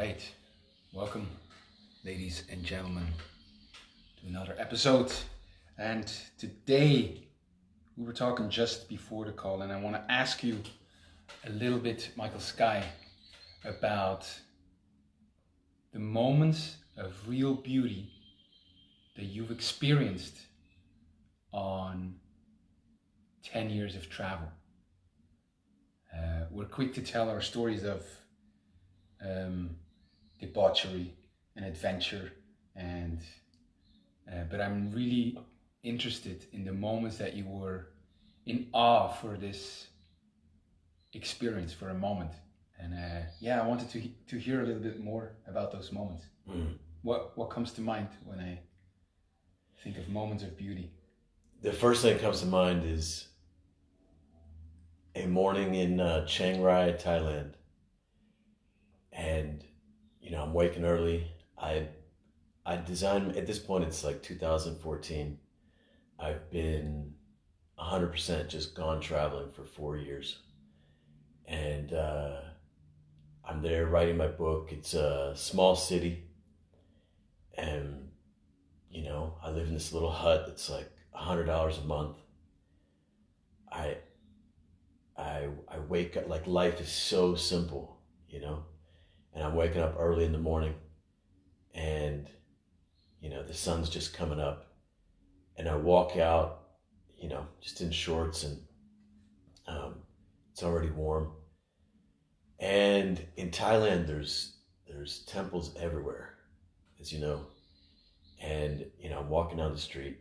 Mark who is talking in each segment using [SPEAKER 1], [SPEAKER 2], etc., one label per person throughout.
[SPEAKER 1] right, welcome, ladies and gentlemen, to another episode. And today we were talking just before the call, and I want to ask you a little bit, Michael Skye, about the moments of real beauty that you've experienced on 10 years of travel. We're quick to tell our stories of debauchery and adventure, and but I'm really interested in the moments that you were in awe for this experience for a moment. And I wanted to hear a little bit more about those moments. What comes to mind when I think of moments of beauty?
[SPEAKER 2] The first thing that comes to mind is a morning in Chiang Rai, Thailand. And, I'm waking early. I designed, at this point, it's like 2014. I've been 100% just gone traveling for 4 years. And I'm there writing my book. It's a small city. And, I live in this little hut that's like $100 a month. I wake up, like life is so simple, and I'm waking up early in the morning and, the sun's just coming up, and I walk out, just in shorts, and it's already warm. And in Thailand, there's temples everywhere, as you know, and, I'm walking down the street,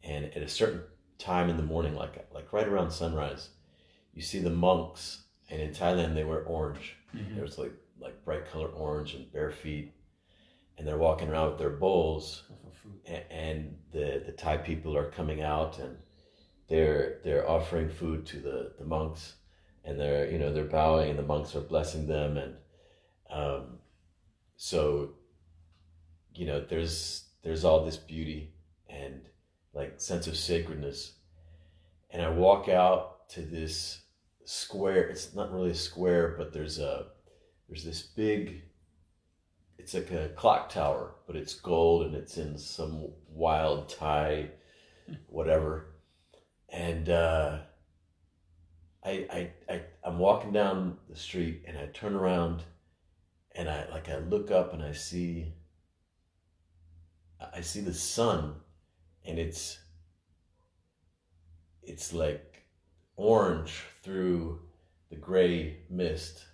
[SPEAKER 2] and at a certain time in the morning, like right around sunrise, you see the monks, and in Thailand they wear orange. Mm-hmm. There's like bright color orange and bare feet, and they're walking around with their bowls, and the Thai people are coming out, and they're offering food to the monks, and they're bowing, and the monks are blessing them, and so there's all this beauty and like sense of sacredness, and I walk out to this square. It's not really a square, but there's this big, it's like a clock tower, but it's gold, and it's in some wild Thai whatever. And I'm walking down the street, and I turn around, and I look up, and I see the sun, and it's like orange through the gray mist,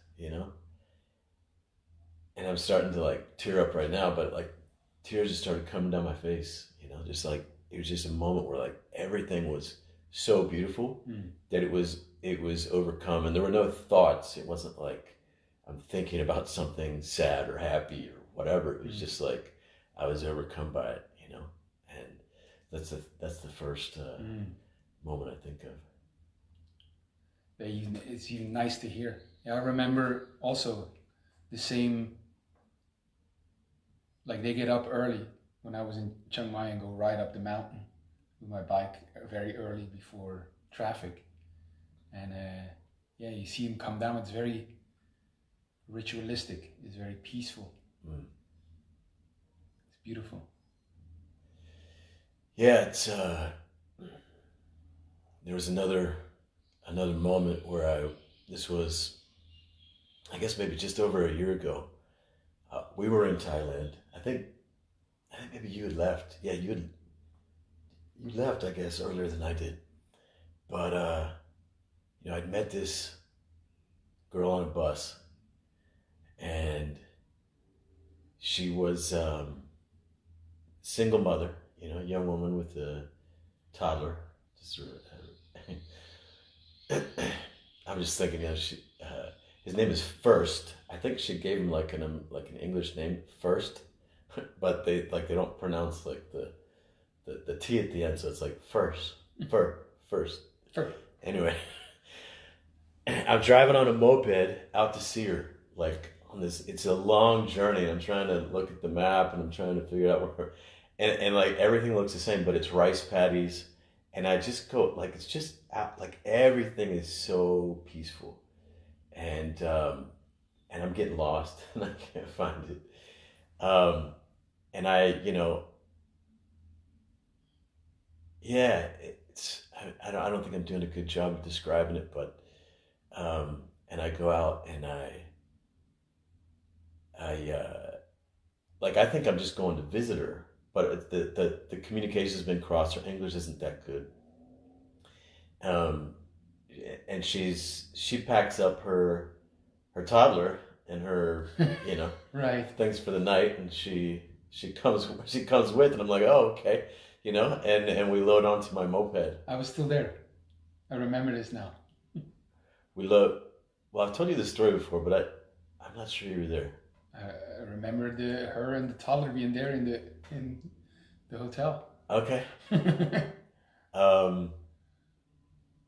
[SPEAKER 2] and I'm starting to like tear up right now, but like tears just started coming down my face, just like it was just a moment where like everything was so beautiful that it was overcome, and there were no thoughts. It wasn't like I'm thinking about something sad or happy or whatever. It was just like I was overcome by it, and that's the first moment I think of.
[SPEAKER 1] It's even nice to hear. Yeah, I remember also the same, like they get up early when I was in Chiang Mai and go ride up the mountain with my bike very early before traffic. And you see him come down. It's very ritualistic. It's very peaceful. It's beautiful.
[SPEAKER 2] Yeah, it's there was another moment where this was, I guess maybe just over a year ago. We were in Thailand. I think maybe you had left. Yeah, you left, I guess, earlier than I did. But I'd met this girl on a bus, and she was single mother, a young woman with a toddler. I'm just thinking, his name is First. I think she gave him like an English name, First, but they don't pronounce like the T at the end, so it's like First. Anyway, I'm driving on a moped out to see her, like on this. It's a long journey. I'm trying to look at the map, and I'm trying to figure out where, and like everything looks the same, but it's rice paddies. And I just go, like, it's just like everything is so peaceful. And and I'm getting lost and I can't find it. And I don't think I'm doing a good job of describing it, but and I go out and I think I'm just going to visit her, but the communication's been crossed. Her English isn't that good. And she packs up her toddler and her
[SPEAKER 1] right
[SPEAKER 2] things for the night, and she comes with, and I'm like, oh, okay, and we load onto my moped.
[SPEAKER 1] I was still there. I remember this now.
[SPEAKER 2] We load. Well, I've told you this story before, but I'm not sure you were there.
[SPEAKER 1] I remember her and the toddler being there in the hotel.
[SPEAKER 2] Okay.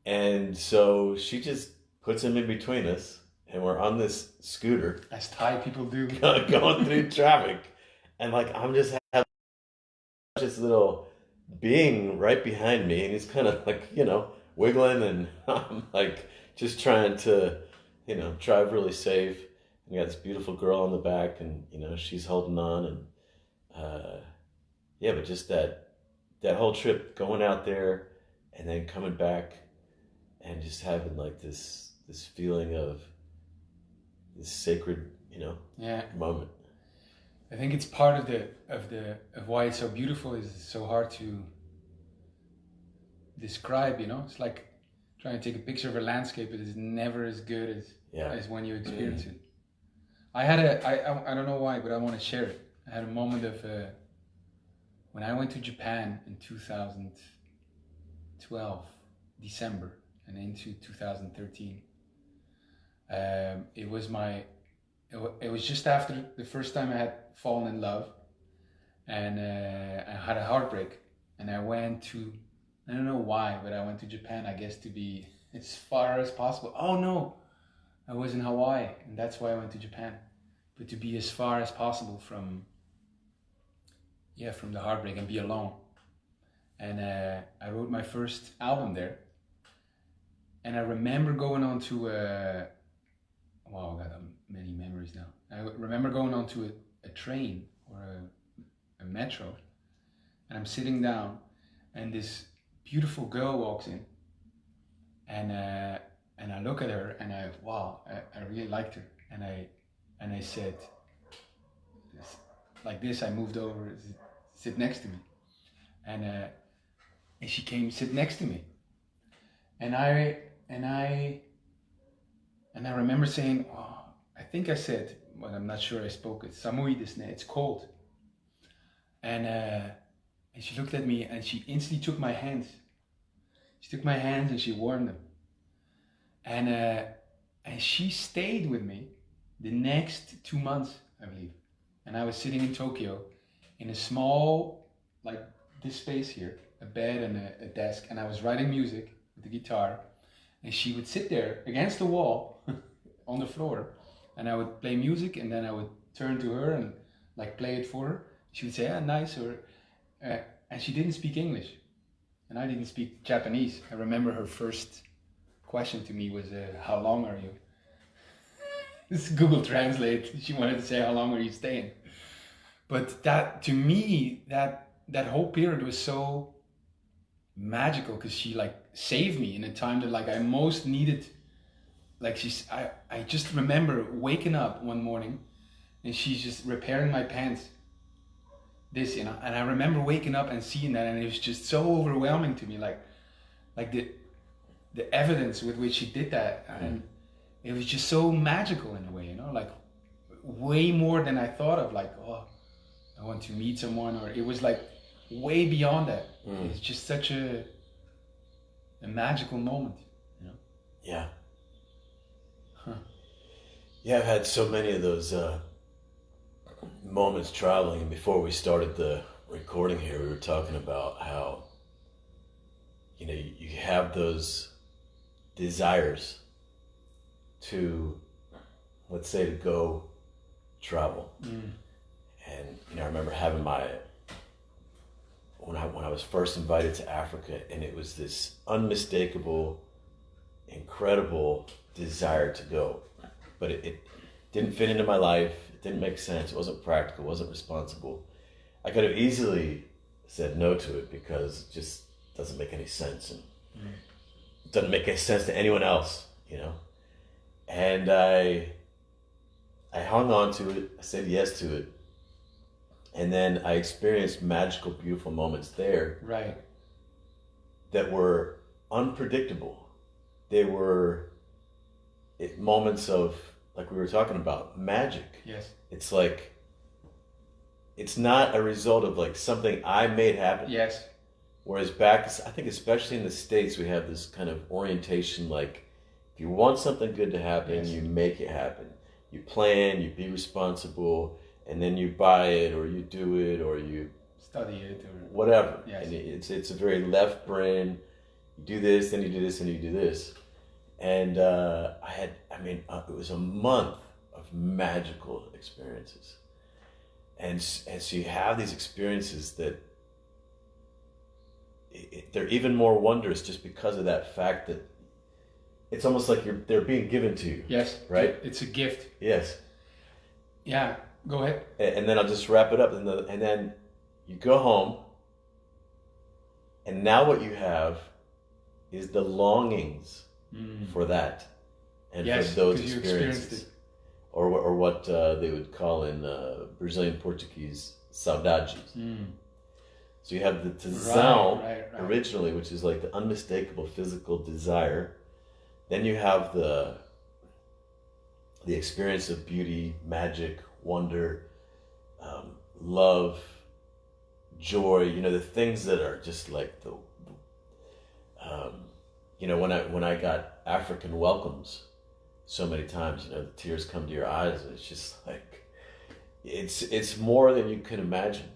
[SPEAKER 2] And so she just puts him in between us, and we're on this scooter.
[SPEAKER 1] As Thai people do.
[SPEAKER 2] Going through traffic. And like, I'm just having this little being right behind me, and he's kind of like, wiggling, and I'm like just trying to, drive really safe. And we got this beautiful girl on the back, and, she's holding on, and but just that whole trip, going out there and then coming back, and just having like this feeling of this sacred, moment.
[SPEAKER 1] I think it's part of why it's so beautiful. Is it's so hard to describe. It's like trying to take a picture of a landscape. It is never as good as when you experience it. I don't know why, but I want to share it. I had a moment of when I went to Japan in 2012, December. And into 2013, it was just after the first time I had fallen in love, and I had a heartbreak, and I don't know why, but I went to Japan, I guess, to be as far as possible. Oh no, I was in Hawaii, and that's why I went to Japan, but to be as far as possible from the heartbreak and be alone. And I wrote my first album there. And I remember going on to I got many memories now. I remember going on to a train or a metro, and I'm sitting down, and this beautiful girl walks in, and I look at her, and I really liked her, and I said, like this, I moved over, sit next to me, and she came sit next to me, and I remember saying, I think I said, but I'm not sure I spoke it, Samui desu ne, it's cold. And she looked at me, and she instantly took my hands. She took my hands and she warmed them. And she stayed with me the next 2 months, I believe. And I was sitting in Tokyo in a small, like this space here, a bed and a desk, and I was writing music with the guitar. And she would sit there against the wall on the floor, and I would play music, and then I would turn to her and like play it for her. She would say, nice, or and she didn't speak English, and I didn't speak Japanese. I remember her first question to me was, how long are you? This is Google Translate. She wanted to say, how long are you staying? But that, to me, that whole period was so magical, because she like saved me in a time that like I most needed. Like I just remember waking up one morning, and she's just repairing my pants. And I remember waking up and seeing that, and it was just so overwhelming to me, like the evidence with which she did that, and it was just so magical in a way, like way more than I thought of. Like, I want to meet someone, or it was like way beyond that. It's just such a magical moment,
[SPEAKER 2] Yeah. Yeah, I've had so many of those moments traveling, and before we started the recording here, we were talking about how, you have those desires to, let's say, to go travel. And I remember having when I was first invited to Africa, and it was this unmistakable, incredible desire to go, but it didn't fit into my life. It didn't make sense. It wasn't practical. It wasn't responsible. I could have easily said no to it because it just doesn't make any sense, and it doesn't make any sense to anyone else, you know. And I hung on to it. I said yes to it, and then I experienced magical, beautiful moments there.
[SPEAKER 1] Right.
[SPEAKER 2] That were unpredictable. They were moments of, like we were talking about, magic.
[SPEAKER 1] Yes.
[SPEAKER 2] It's like, it's not a result of like something I made happen.
[SPEAKER 1] Yes.
[SPEAKER 2] Whereas back, I think especially in the States, we have this kind of orientation, like if you want something good to happen,
[SPEAKER 1] yes.
[SPEAKER 2] you make it happen. You plan, you be responsible, and then you buy it, or you do it, or you
[SPEAKER 1] study it, or
[SPEAKER 2] whatever.
[SPEAKER 1] Yes.
[SPEAKER 2] And it's a very left brain. You do this, then you do this, and you do this. And it was a month of magical experiences. And so you have these experiences that they're even more wondrous just because of that fact that it's almost like they're being given to you.
[SPEAKER 1] Yes.
[SPEAKER 2] Right?
[SPEAKER 1] It's a gift.
[SPEAKER 2] Yes.
[SPEAKER 1] Yeah. Go ahead.
[SPEAKER 2] And then I'll just wrap it up. And then you go home, and now what you have is the longings for that and
[SPEAKER 1] yes,
[SPEAKER 2] for those experiences. Or what they would call in Brazilian Portuguese, saudades. So you have the tesão
[SPEAKER 1] right.
[SPEAKER 2] originally, which is like the unmistakable physical desire. Then you have the experience of beauty, magic, wonder, love, joy. You know, the things that are just like the, you know, when I got African welcomes so many times, you know, the tears come to your eyes, and it's just like, it's more than you can imagine.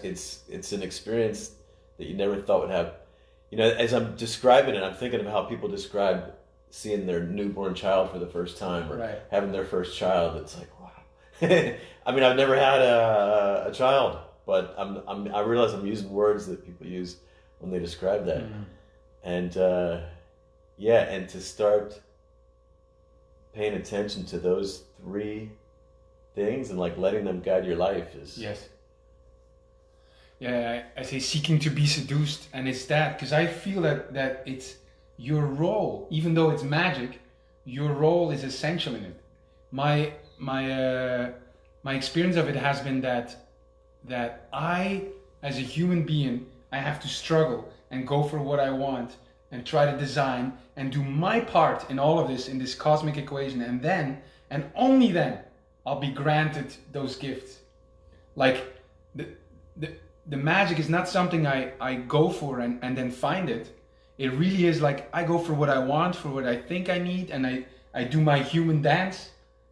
[SPEAKER 2] It's an experience that you never thought would have. You know, as I'm describing it, I'm thinking of how people describe seeing their newborn child for the first time, or having their first child. It's like, wow. I mean, I've never had a child, but I realize I'm using words that people use when they describe that. And and to start paying attention to those three things and like letting them guide your life is...
[SPEAKER 1] Yes. Yeah, I say seeking to be seduced, and it's that, because I feel that it's your role, even though it's magic, your role is essential in it. My experience of it has been that I, as a human being, I have to struggle and go for what I want and try to design and do my part in all of this, in this cosmic equation, and then, and only then, I'll be granted those gifts. Like, the magic is not something I go for and then find it. It really is like, I go for what I want, for what I think I need, and I do my human dance,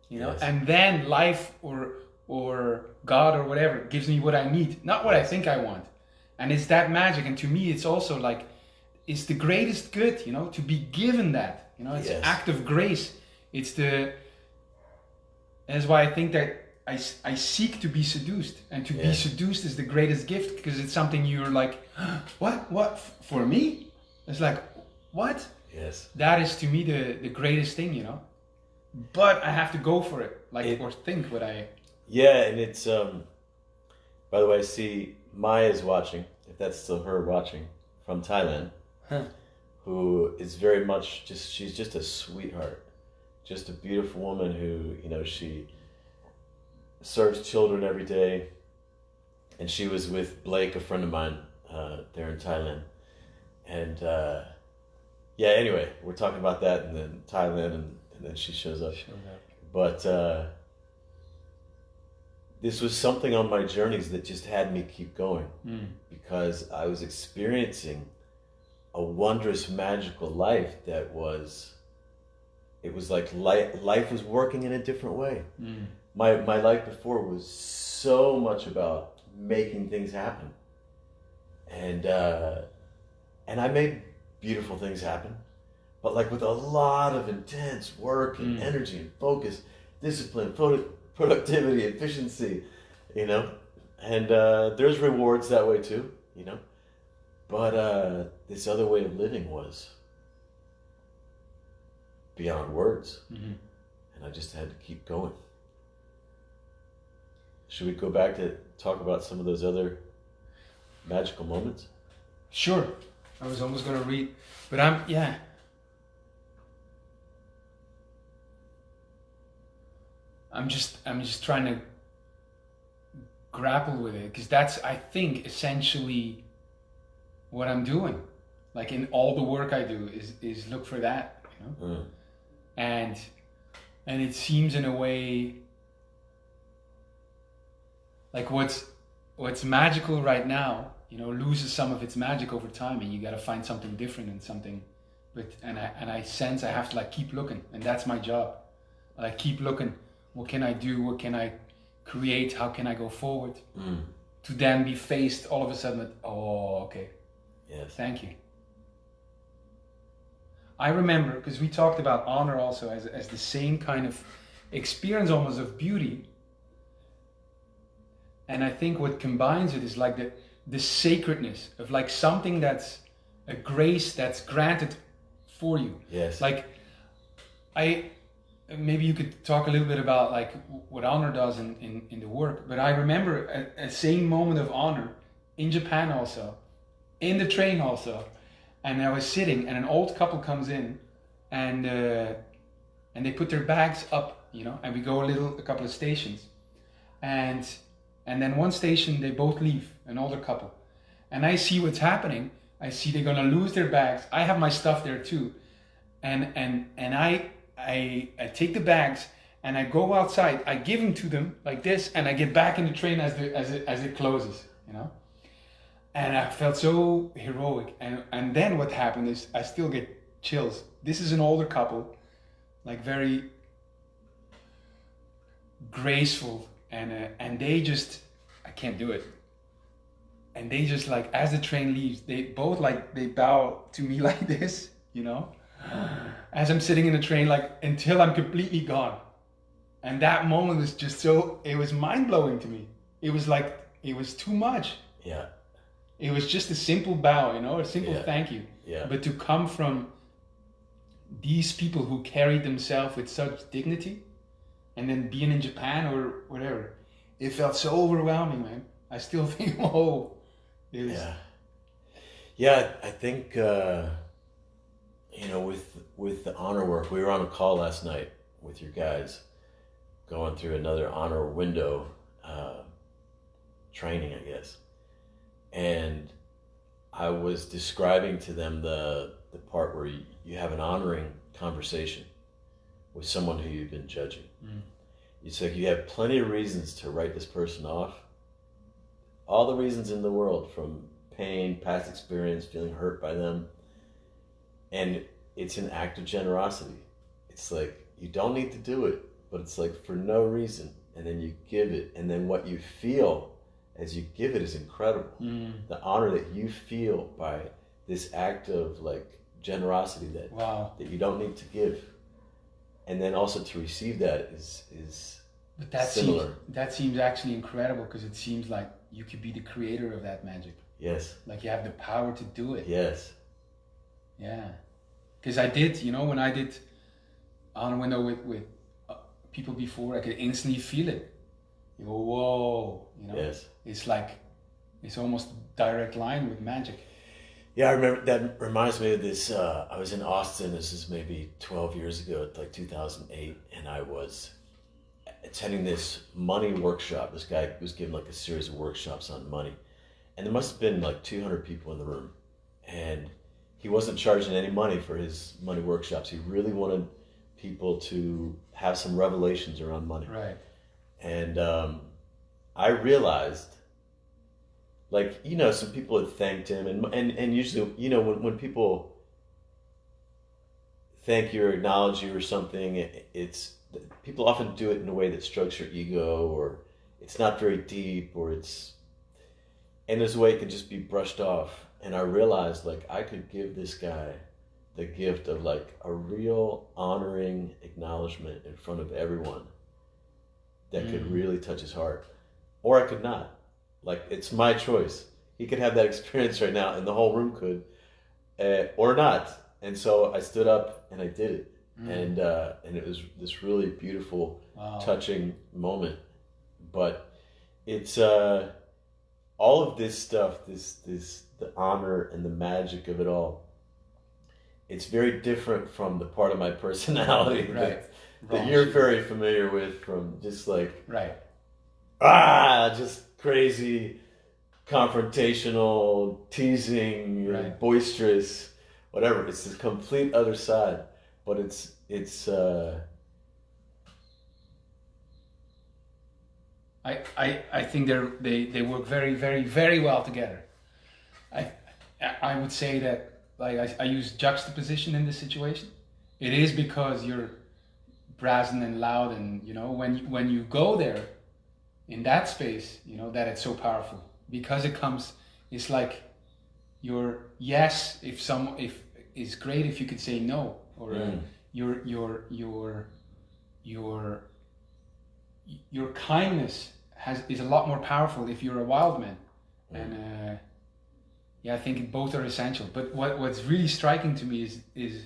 [SPEAKER 1] you know, and then life or God or whatever gives me what I need, not what I think I want. And it's that magic, and to me it's also like, it's the greatest good, you know, to be given that, you know, it's an act of grace. That's why I think that I seek to be seduced, and to be seduced is the greatest gift, because it's something you're like, what, for me? It's like, what?
[SPEAKER 2] Yes.
[SPEAKER 1] That is to me the greatest thing, you know, but I have to go for it, or think what I...
[SPEAKER 2] Yeah, and it's, by the way, I see Maya's watching, if that's still her watching, from Thailand, who is very much she's just a sweetheart, just a beautiful woman who, you know, she serves children every day. And she was with Blake, a friend of mine, there in Thailand. And anyway, we're talking about that, and then Thailand, and then she shows up. But this was something on my journeys that just had me keep going, because I was experiencing a wondrous, magical life that was, it was like life was working in a different way. My life before was so much about making things happen, and I made beautiful things happen, but like with a lot of intense work and energy and focus, discipline, productivity, efficiency, you know, and there's rewards that way too, you know, but this other way of living was beyond words, and I just had to keep going. should we go back to talk about some of those other magical moments?
[SPEAKER 1] Sure. I was almost going to read, but I'm just trying to grapple with it, because that's, I think, essentially what I'm doing. Like in all the work I do is look for that, you know? And it seems in a way like what's magical right now, you know, loses some of its magic over time, and you got to find something different and something. And I sense I have to like keep looking, and that's my job. I like keep looking. What can I do? What can I create? How can I go forward? To then be faced all of a sudden with, oh, okay,
[SPEAKER 2] yes,
[SPEAKER 1] thank you. I remember, because we talked about honor also as the same kind of experience almost of beauty. And I think what combines it is like the sacredness of like something that's a grace that's granted for you.
[SPEAKER 2] Yes.
[SPEAKER 1] Like maybe you could talk a little bit about like what honor does in the work. But I remember a same moment of honor in Japan also, in the train also. And I was sitting, and an old couple comes in, and they put their bags up, you know, and we go a couple of stations, and then one station they both leave, an older couple, and I see what's happening. I see they're gonna lose their bags. I have my stuff there too, and I take the bags and I go outside. I give them to them like this, and I get back in the train as it closes, you know. And I felt so heroic. And then what happened is I still get chills. This is an older couple, like very graceful, and they just, I can't do it. And they just like, as the train leaves, they both like, they bow to me like this, you know, as I'm sitting in the train, like until I'm completely gone. And that moment was just so, it was mind blowing to me. It was like, it was too much.
[SPEAKER 2] Yeah.
[SPEAKER 1] It was just a simple bow, you know, a simple thank you.
[SPEAKER 2] Yeah.
[SPEAKER 1] But to come from these people who carried themselves with such dignity, and then being in Japan or whatever, it felt so overwhelming, man. I still think, oh, it was...
[SPEAKER 2] Yeah, I think, you know, with the honor work, we were on a call last night with your guys, going through another honor window training, I guess. And I was describing to them the part where you have an honoring conversation with someone who you've been judging. It's like you have plenty of reasons to write this person off. All the reasons in the world, from pain, past experience, feeling hurt by them. And it's an act of generosity. It's like, you don't need to do it, but it's like for no reason. And then you give it, and then what you feel as you give it is incredible. The honor that you feel by this act of like generosity that you don't need to give, and then also to receive that is
[SPEAKER 1] but that
[SPEAKER 2] similar.
[SPEAKER 1] That seems actually incredible, because it seems like you could be the creator of that magic.
[SPEAKER 2] Yes.
[SPEAKER 1] Like you have the power to do it.
[SPEAKER 2] Yes.
[SPEAKER 1] Yeah. Because I did, you know, when I did honor window with people before, I could instantly feel it. You go, whoa, you know.
[SPEAKER 2] Yes.
[SPEAKER 1] It's like, it's almost direct line with magic.
[SPEAKER 2] Yeah, I remember, that reminds me of this, I was in Austin, this is maybe 12 years ago, like 2008, and I was attending this money workshop. This guy was giving like a series of workshops on money, and there must have been like 200 people in the room, and he wasn't charging any money for his money workshops. He really wanted people to have some revelations around money.
[SPEAKER 1] Right.
[SPEAKER 2] And I realized, like, you know, some people had thanked him, and usually, you know, when people thank you or acknowledge you or something, it's people often do it in a way that strokes your ego, or it's not very deep, or and there's a way it can just be brushed off. And I realized, like, I could give this guy the gift of like a real honoring acknowledgement in front of everyone that could really touch his heart, or I could not. Like, it's my choice. He could have that experience right now, and the whole room could, or not. And so I stood up and I did it, and it was this really beautiful, touching moment. But it's all of this stuff, the honor and the magic of it all. It's very different from the part of my personality
[SPEAKER 1] Right.
[SPEAKER 2] that you're very familiar with, from just like
[SPEAKER 1] right.
[SPEAKER 2] just crazy, confrontational, teasing,
[SPEAKER 1] Right.
[SPEAKER 2] boisterous, whatever. It's the complete other side, but it's
[SPEAKER 1] I think they work very, very, very well together. I would say that, like, I use juxtaposition in this situation. It is because you're brazen and loud, and you know, when you go there in that space, you know, that it's so powerful because it's like your yes, if is great if you could say no, or your kindness is a lot more powerful if you're a wild man. And I think both are essential. But what's really striking to me is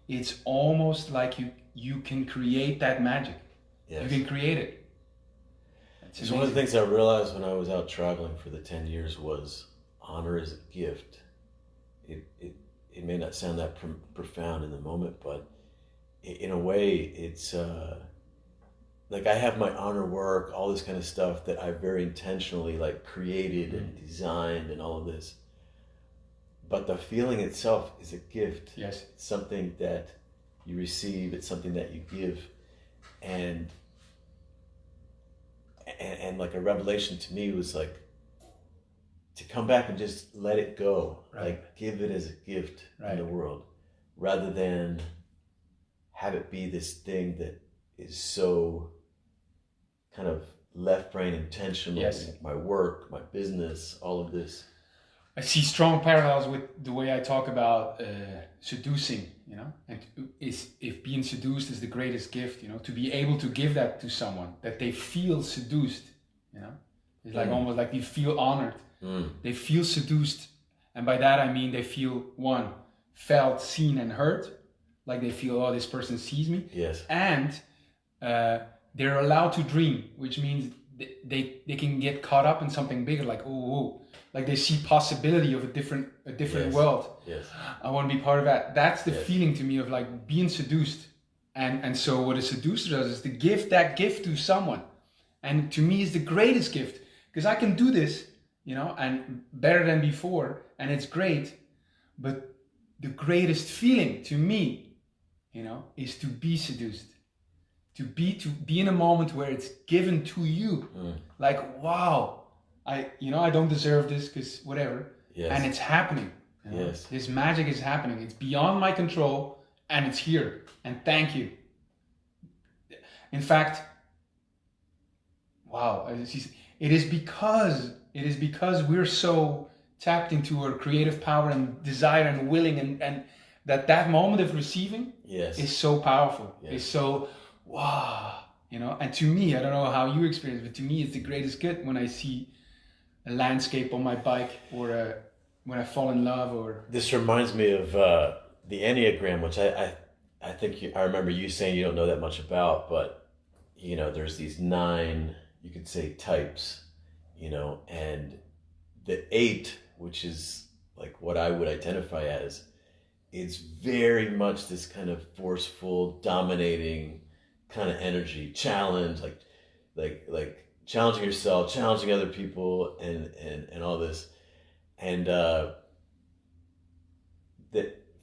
[SPEAKER 1] it's almost like you can create that magic. Yes. You can create it.
[SPEAKER 2] It's one of the things I realized when I was out traveling for the 10 years was honor is a gift. It may not sound that profound in the moment, but in a way it's like I have my honor work, all this kind of stuff that I very intentionally like created and designed and all of this. But the feeling itself is a gift.
[SPEAKER 1] Yes.
[SPEAKER 2] It's something that you receive, it's something that you give. And like a revelation to me was like to come back and just let it go. Right. Like give it as a gift in the world, rather than have it be this thing that is so kind of left brain intentional. Yes. My work, my business, all of this.
[SPEAKER 1] I see strong parallels with the way I talk about seducing, you know, and if being seduced is the greatest gift, you know, to be able to give that to someone, that they feel seduced, you know, it's like almost like they feel honored, they feel seduced, and by that I mean they feel felt, seen, and heard, like they feel, oh, this person sees me,
[SPEAKER 2] yes,
[SPEAKER 1] and they're allowed to dream, which means they can get caught up in something bigger, like like they see possibility of a different yes. world.
[SPEAKER 2] Yes.
[SPEAKER 1] I want to be part of that. That's the yes. feeling to me of like being seduced. And so what a seducer does is to give that gift to someone. And to me is the greatest gift, because I can do this, you know, and better than before, and it's great. But the greatest feeling to me, you know, is to be seduced. To be in a moment where it's given to you. Like, wow. I don't deserve this because whatever, yes. and it's happening. You know? Yes, this magic is happening. It's beyond my control, and it's here. And thank you. In fact, wow! It is because we're so tapped into our creative power and desire and willing, and that moment of receiving yes. is so powerful. Yes. It's so wow, you know. And to me, I don't know how you experience it, but to me, it's the greatest gift when I see a landscape on my bike, or when I fall in love, or...
[SPEAKER 2] This reminds me of the Enneagram, which I think I remember you saying you don't know that much about, but, you know, there's these 9, you could say, types, you know, and the 8, which is like what I would identify as, it's very much this kind of forceful, dominating kind of energy, challenge, like challenging yourself, challenging other people, and all this, and that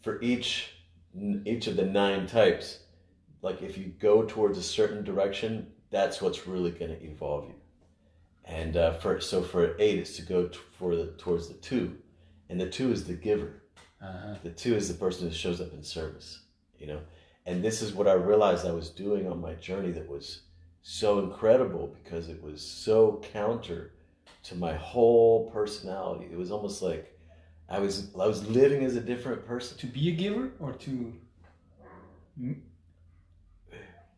[SPEAKER 2] for each of the 9 types, like if you go towards a certain direction, that's what's really going to evolve you. And for 8, it's to go towards the 2, and the 2 is the giver. Uh-huh. The 2 is the person who shows up in service, you know. And this is what I realized I was doing on my journey that was so incredible, because it was so counter to my whole personality. It was almost like I was living as a different person.
[SPEAKER 1] To be a giver, or to...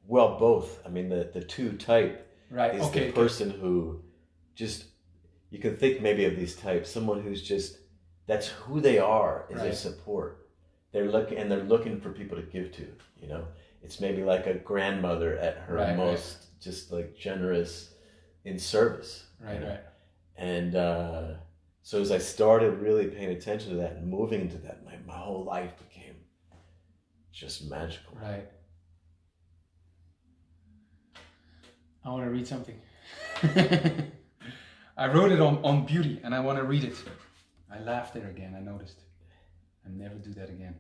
[SPEAKER 2] Well, both. I mean, the 2 type
[SPEAKER 1] right.
[SPEAKER 2] is the person who just, you can think maybe of these types, someone who's just, that's who they are, is their support. They're looking for people to give to, you know. It's maybe like a grandmother at her most just like generous, in service.
[SPEAKER 1] Right, right.
[SPEAKER 2] And so as I started really paying attention to that and moving into that, my whole life became just magical.
[SPEAKER 1] Right. I want to read something. I wrote it on beauty, and I want to read it. I laughed there again, I noticed. I never do that again.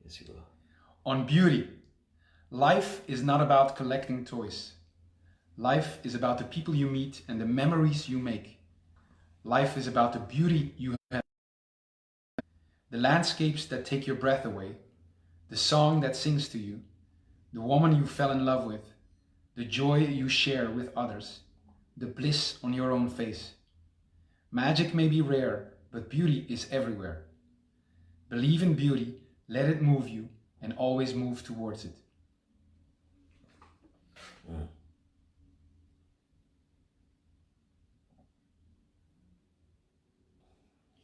[SPEAKER 2] Yes, you will.
[SPEAKER 1] On beauty. Life is not about collecting toys. Life is about the people you meet and the memories you make. Life is about the beauty you have. The landscapes that take your breath away. The song that sings to you. The woman you fell in love with. The joy you share with others. The bliss on your own face. Magic may be rare, but beauty is everywhere. Believe in beauty, let it move you, and always move towards it.
[SPEAKER 2] Mm.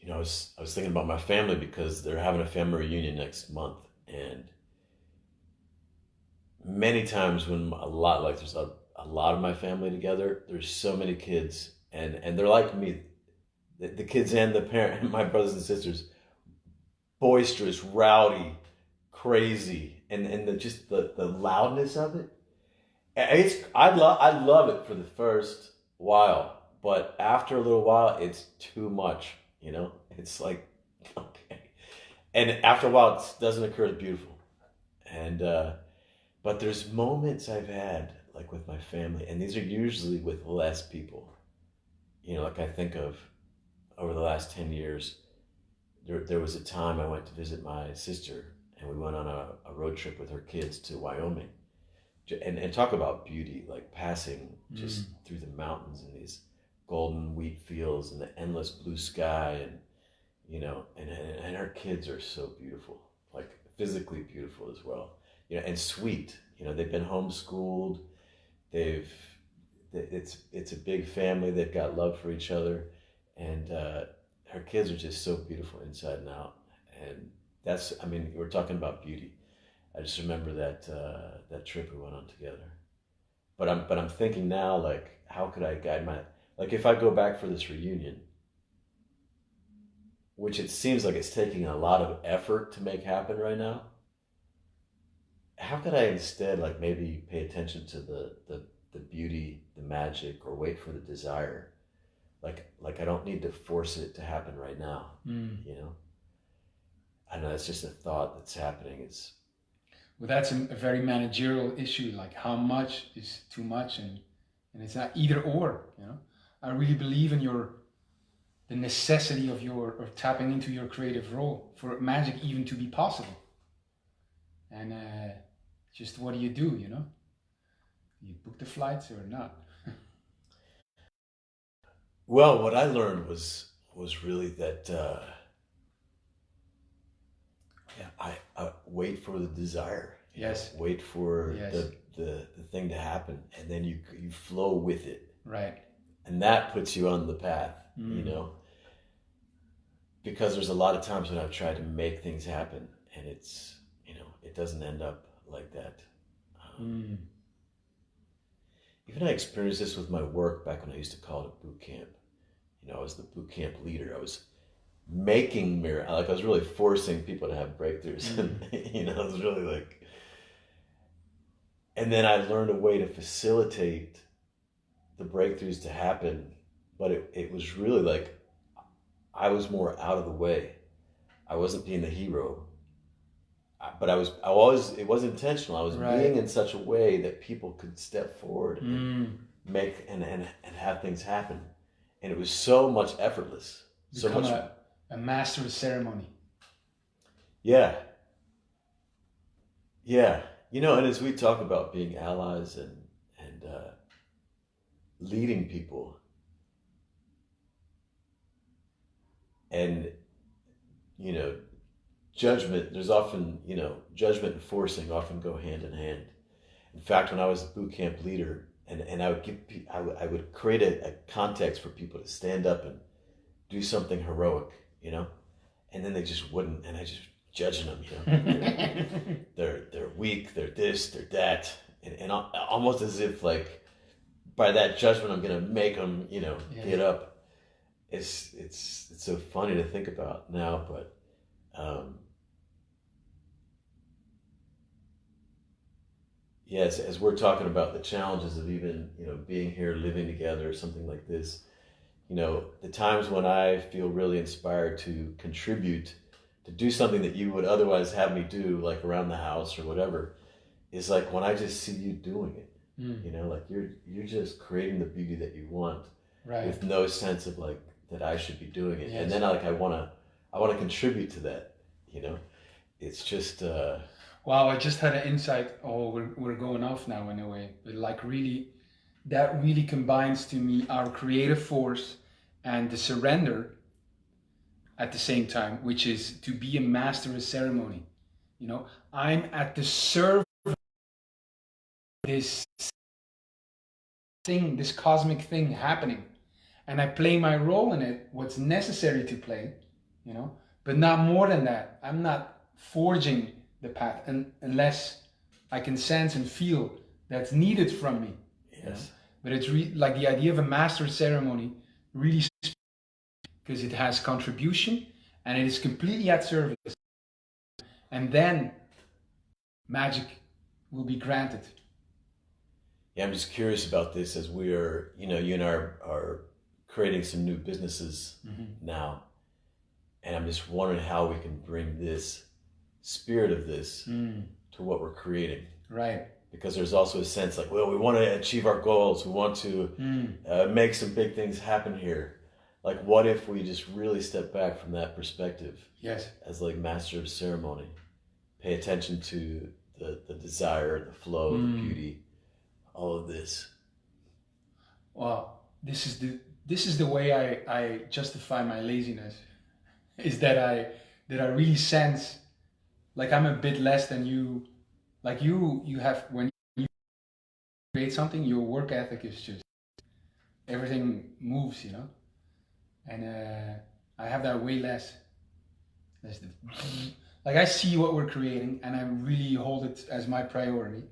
[SPEAKER 2] You know, I was thinking about my family because they're having a family reunion next month, and many times when there's a lot of my family together, there's so many kids, and they're like me, the kids and the parent, my brothers and sisters, boisterous, rowdy, crazy, and the loudness of it. I love it for the first while, but after a little while, it's too much. You know, it's like, okay, and after a while, it doesn't occur as beautiful, and but there's moments I've had like with my family, and these are usually with less people. You know, like I think of over the last 10 years, there was a time I went to visit my sister, and we went on a road trip with her kids to Wyoming, and talk about beauty, like passing just through the mountains and these golden wheat fields and the endless blue sky, and you know, and her kids are so beautiful, like physically beautiful as well, you know, and sweet. You know, they've been homeschooled. It's a big family. They've got love for each other, and her kids are just so beautiful inside and out. And we're talking about beauty. I just remember that trip we went on together. But I'm thinking now, like, how could I guide like if I go back for this reunion, which it seems like it's taking a lot of effort to make happen right now, how could I instead like maybe pay attention to the beauty, the magic, or wait for the desire? Like I don't need to force it to happen right now. You know? I know it's just a thought that's happening.
[SPEAKER 1] Well, that's a very managerial issue, like how much is too much, and it's not either or, you know. I really believe in the necessity of tapping into your creative role for magic even to be possible. And just what do, you know? You book the flights or not?
[SPEAKER 2] Well, what I learned was really that I wait for the desire.
[SPEAKER 1] Yes.
[SPEAKER 2] Wait for the thing to happen, and then you flow with it.
[SPEAKER 1] Right.
[SPEAKER 2] And that puts you on the path, you know, because there's a lot of times when I've tried to make things happen, and it's, you know, it doesn't end up like that. Even I experienced this with my work back when I used to call it boot camp. You know, I was the boot camp leader. I was making I was really forcing people to have breakthroughs. And, you know, it was really like, and then I learned a way to facilitate the breakthroughs to happen, but it was really like I was more out of the way. I wasn't being the hero, but it was intentional. I was being in such a way that people could step forward and make and have things happen, and it was so much effortless.
[SPEAKER 1] Become a master of ceremony.
[SPEAKER 2] Yeah. You know, and as we talk about being allies and leading people, and, you know, judgment, there's often, you know, judgment and forcing often go hand in hand. In fact, when I was a boot camp leader, and I would create a context for people to stand up and do something heroic, you know, and then they just wouldn't, and I just judging them, you know, they're weak, they're this, they're that, and almost as if like by that judgment, I'm going to make them, you know,
[SPEAKER 1] Yes.
[SPEAKER 2] get up. It's so funny to think about now, but yes, as we're talking about the challenges of even, you know, being here, living together, or something like this, you know, the times when I feel really inspired to contribute, to do something that you would otherwise have me do, like around the house or whatever, is like when I just see you doing it. You know, like you're just creating the beauty that you want,
[SPEAKER 1] Right.
[SPEAKER 2] with no sense of like that I should be doing it.
[SPEAKER 1] Yes.
[SPEAKER 2] And then I wanna contribute to that. You know, it's just.
[SPEAKER 1] Wow, I just had an insight. Oh, we're going off now in a way, but like really, that really combines to me our creative force and the surrender at the same time, which is to be a master of ceremony. You know, I'm at the service of this thing, this cosmic thing happening, and I play my role in it, what's necessary to play, you know, but not more than that. I'm not forging the path unless I can sense and feel that's needed from me.
[SPEAKER 2] Yes.
[SPEAKER 1] You know? But it's like the idea of a master ceremony really, because it has contribution and it is completely at service. And then magic will be granted.
[SPEAKER 2] Yeah, I'm just curious about this as we are, you know, you and I are creating some new businesses now. And I'm just wondering how we can bring this spirit of this to what we're creating.
[SPEAKER 1] Right.
[SPEAKER 2] Because there's also a sense like, well, we want to achieve our goals. We want to make some big things happen here. Like, what if we just really step back from that perspective?
[SPEAKER 1] Yes.
[SPEAKER 2] As like master of ceremony, pay attention to the desire, the flow, the beauty, all of this.
[SPEAKER 1] Well, this is the way I justify my laziness, is that I really sense like I'm a bit less than you. Like you have, when you create something, your work ethic is just, everything moves, you know. And I have that way less. Like I see what we're creating, and I really hold it as my priority,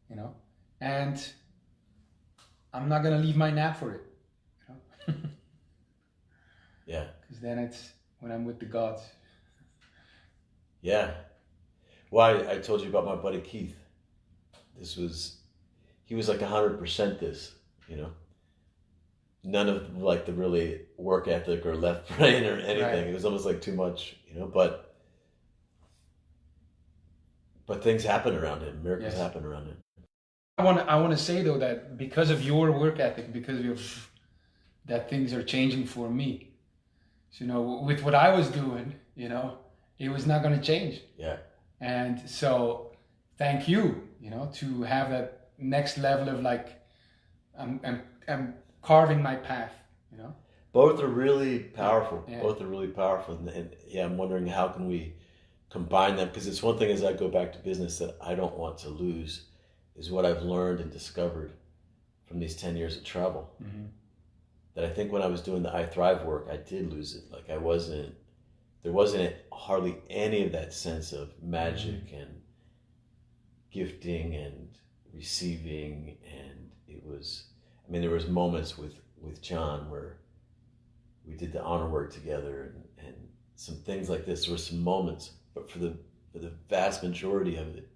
[SPEAKER 1] you know. And I'm not gonna leave my nap for it, you know.
[SPEAKER 2] Yeah.
[SPEAKER 1] Because then it's when I'm with the gods.
[SPEAKER 2] Yeah. Well, I told you about my buddy Keith. He was like 100% this, you know. None of like the really work ethic or left brain or anything. Right. It was almost like too much, you know, but things happen around him. Miracles happen around him.
[SPEAKER 1] I want to say though that because of your work ethic, because of that, things are changing for me. So, you know, with what I was doing, you know, it was not going to change.
[SPEAKER 2] Yeah.
[SPEAKER 1] And so, thank you, you know, to have that next level of like, I'm carving my path, you know.
[SPEAKER 2] Both are really powerful.
[SPEAKER 1] Yeah.
[SPEAKER 2] Both are really powerful, and yeah, I'm wondering how can we combine them, because it's one thing as I go back to business that I don't want to lose is what I've learned and discovered from these 10 years of travel. That I think when I was doing the I Thrive work, I did lose it. Like there wasn't hardly any of that sense of magic and gifting and receiving. And it was, I mean, there was moments with John where we did the honor work together and some things like this. There were some moments, but for the vast majority of it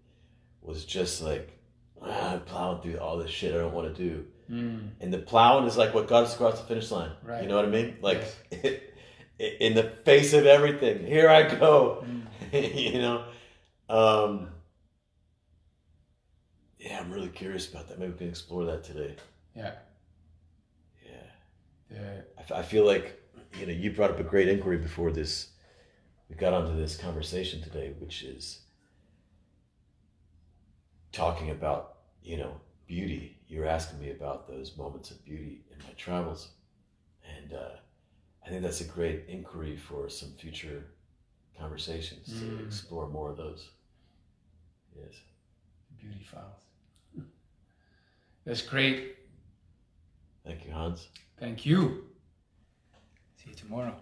[SPEAKER 2] was just like, I'm plowing through all this shit I don't want to do. And the plowing is like what got us across the finish line. Right. You know what I mean? Like in the face of everything, here I go. You know? Yeah, I'm really curious about that. Maybe we can explore that today.
[SPEAKER 1] Yeah.
[SPEAKER 2] I feel like, you know, you brought up a great inquiry before this. We got onto this conversation today, which is talking about, you know, beauty. You were asking me about those moments of beauty in my travels. And I think that's a great inquiry for some future conversations to explore more of those. Yes.
[SPEAKER 1] Beauty files. That's great.
[SPEAKER 2] Thank you, Hans.
[SPEAKER 1] Thank you. See you tomorrow.